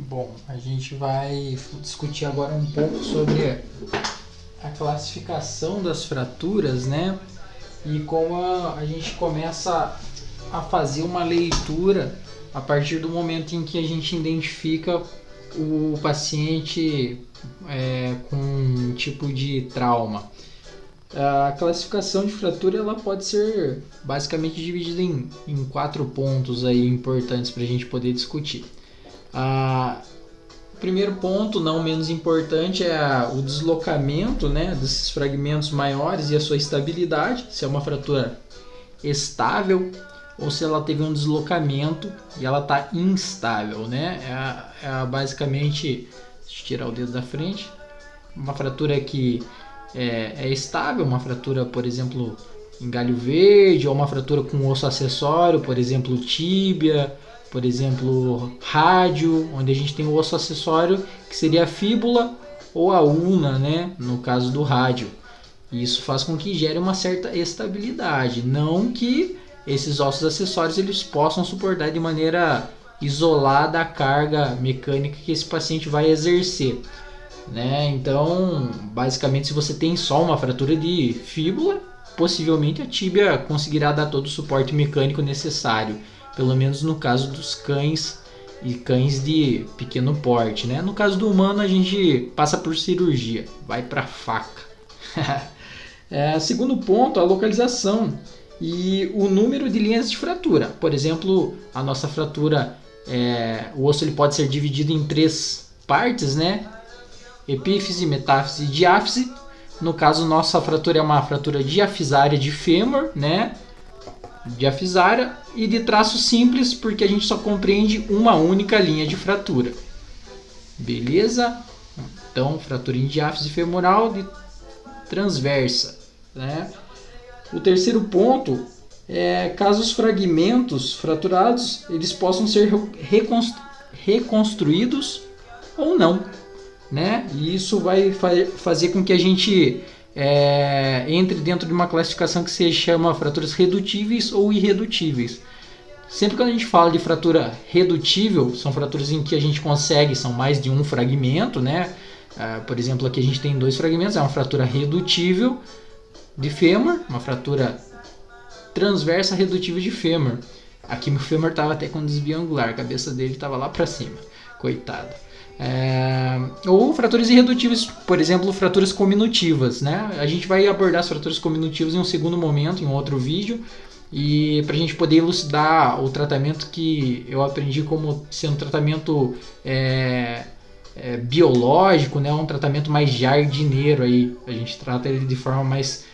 Bom, a gente vai discutir agora um pouco sobre a classificação das fraturas, né? E como a gente começa a fazer uma leitura a partir do momento em que a gente identifica o paciente com um tipo de trauma. A classificação de fratura ela pode ser basicamente dividida em 4 pontos aí importantes para a gente poder discutir. O primeiro ponto, não menos importante, é o deslocamento, né, desses fragmentos maiores e a sua estabilidade, se é uma fratura estável ou se ela teve um deslocamento e ela está instável, né? Basicamente, deixa eu tirar o dedo da frente, uma fratura que é estável, uma fratura, por exemplo, em galho verde, ou uma fratura com osso acessório, por exemplo, tíbia, por exemplo, rádio, onde a gente tem o osso acessório, que seria a fíbula ou a ulna, né, no caso do rádio. Isso faz com que gere uma certa estabilidade, não que esses ossos acessórios eles possam suportar de maneira isolada a carga mecânica que esse paciente vai exercer, né? Então, basicamente, se você tem só uma fratura de fíbula, possivelmente a tíbia conseguirá dar todo o suporte mecânico necessário, pelo menos no caso dos cães e cães de pequeno porte, né? No caso do humano, a gente passa por cirurgia, vai para faca. Segundo ponto, a localização e o número de linhas de fratura. Por exemplo, a nossa fratura, o osso ele pode ser dividido em 3 partes, né? Epífise, metáfise e diáfise. No caso, nossa fratura é uma fratura diafisária de fêmur, né? Diafisária e de traço simples, porque a gente só compreende uma única linha de fratura. Beleza? Então, fratura em diáfise femoral de transversa, né? O terceiro ponto é caso os fragmentos fraturados eles possam ser reconstruídos ou não, né? E isso vai fazer com que a gente entre dentro de uma classificação que se chama fraturas redutíveis ou irredutíveis. Sempre que a gente fala de fratura redutível, são fraturas em que a gente consegue, são mais de um fragmento, né? Por exemplo, aqui a gente tem 2 fragmentos, é uma fratura redutível de fêmur, uma fratura transversa redutível de fêmur. Aqui meu fêmur estava até com desvio angular, a cabeça dele estava lá para cima, coitado. Ou fraturas irredutíveis, por exemplo, fraturas cominutivas, né? A gente vai abordar as fraturas cominutivas em um segundo momento, em um outro vídeo, e para a gente poder elucidar o tratamento que eu aprendi como sendo um tratamento biológico, né? Um tratamento mais jardineiro aí. A gente trata ele de forma mais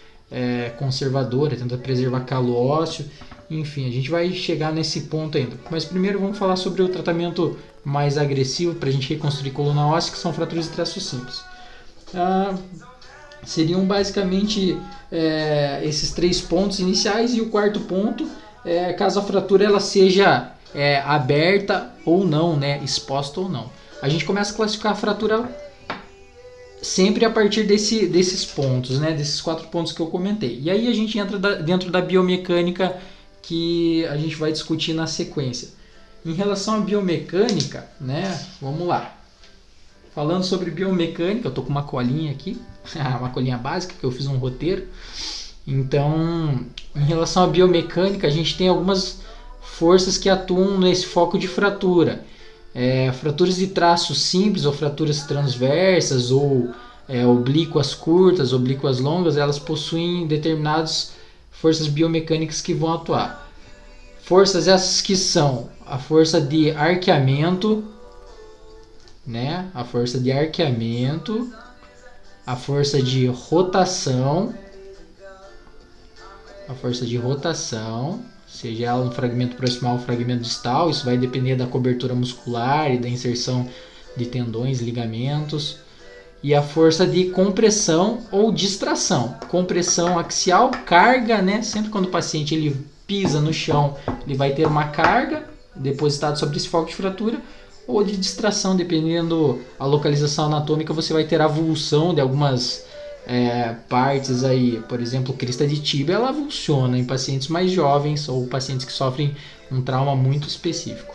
conservadora, tenta preservar calo ósseo. Enfim, a gente vai chegar nesse ponto ainda. Mas primeiro vamos falar sobre o tratamento mais agressivo para a gente reconstruir coluna óssea, que são fraturas de traço simples. Seriam basicamente esses 3 pontos iniciais, e o quarto ponto é caso a fratura ela seja aberta ou não, né, exposta ou não. A gente começa a classificar a fratura sempre a partir desses pontos, né, desses 4 pontos que eu comentei. E aí a gente entra dentro da biomecânica que a gente vai discutir na sequência. Em relação à biomecânica, né, vamos lá. Falando sobre biomecânica, eu tô com uma colinha aqui, uma colinha básica, que eu fiz um roteiro. Então, em relação à biomecânica, a gente tem algumas forças que atuam nesse foco de fratura. Fraturas de traço simples ou fraturas transversas ou oblíquas curtas, oblíquas longas, elas possuem determinadas forças biomecânicas que vão atuar. Forças essas que são a força de arqueamento, né? A força de arqueamento, a força de rotação, seja ela um fragmento proximal ou fragmento distal, isso vai depender da cobertura muscular e da inserção de tendões, ligamentos. E a força de compressão ou distração. Compressão axial, carga, né? Sempre quando o paciente ele pisa no chão, ele vai ter uma carga depositada sobre esse foco de fratura, ou de distração, dependendo da localização anatômica, você vai ter avulsão de algumas partes aí, por exemplo, crista de tíbia, ela avulsiona em pacientes mais jovens ou pacientes que sofrem um trauma muito específico.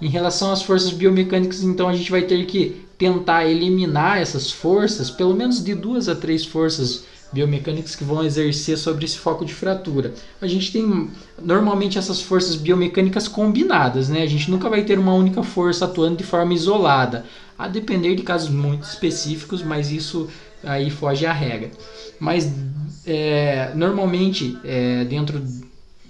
Em relação às forças biomecânicas, então a gente vai ter que tentar eliminar essas forças, pelo menos de 2 a 3 forças biomecânicas que vão exercer sobre esse foco de fratura. A gente tem normalmente essas forças biomecânicas combinadas, né? A gente nunca vai ter uma única força atuando de forma isolada, a depender de casos muito específicos, mas isso aí foge à regra. Mas normalmente dentro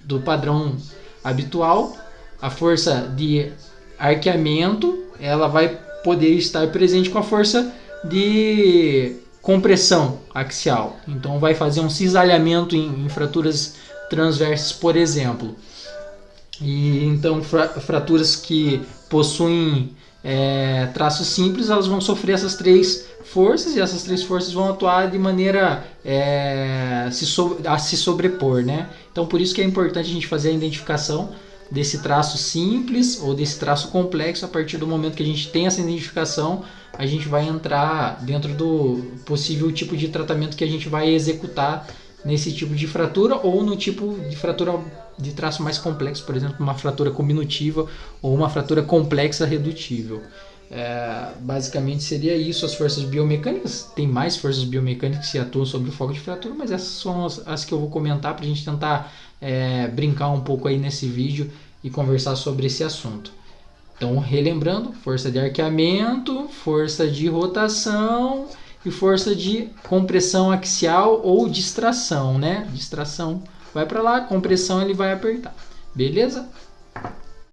do padrão habitual, a força de arqueamento ela vai poder estar presente com a força de compressão axial. Então vai fazer um cisalhamento em fraturas transversas, por exemplo. E então fraturas que possuem traços simples, elas vão sofrer essas 3 forças, e essas 3 forças vão atuar de maneira a se sobrepor, né? Então por isso que é importante a gente fazer a identificação desse traço simples ou desse traço complexo. A partir do momento que a gente tem essa identificação, a gente vai entrar dentro do possível tipo de tratamento que a gente vai executar nesse tipo de fratura, ou no tipo de fratura de traço mais complexo, por exemplo, uma fratura cominutiva ou uma fratura complexa redutível. Basicamente seria isso as forças biomecânicas. Tem mais forças biomecânicas que atuam sobre o foco de fratura, mas essas são as que eu vou comentar para a gente tentar brincar um pouco aí nesse vídeo e conversar sobre esse assunto. Então, relembrando, força de arqueamento, força de rotação e força de compressão axial ou distração, né? Distração vai para lá, compressão ele vai apertar. Beleza?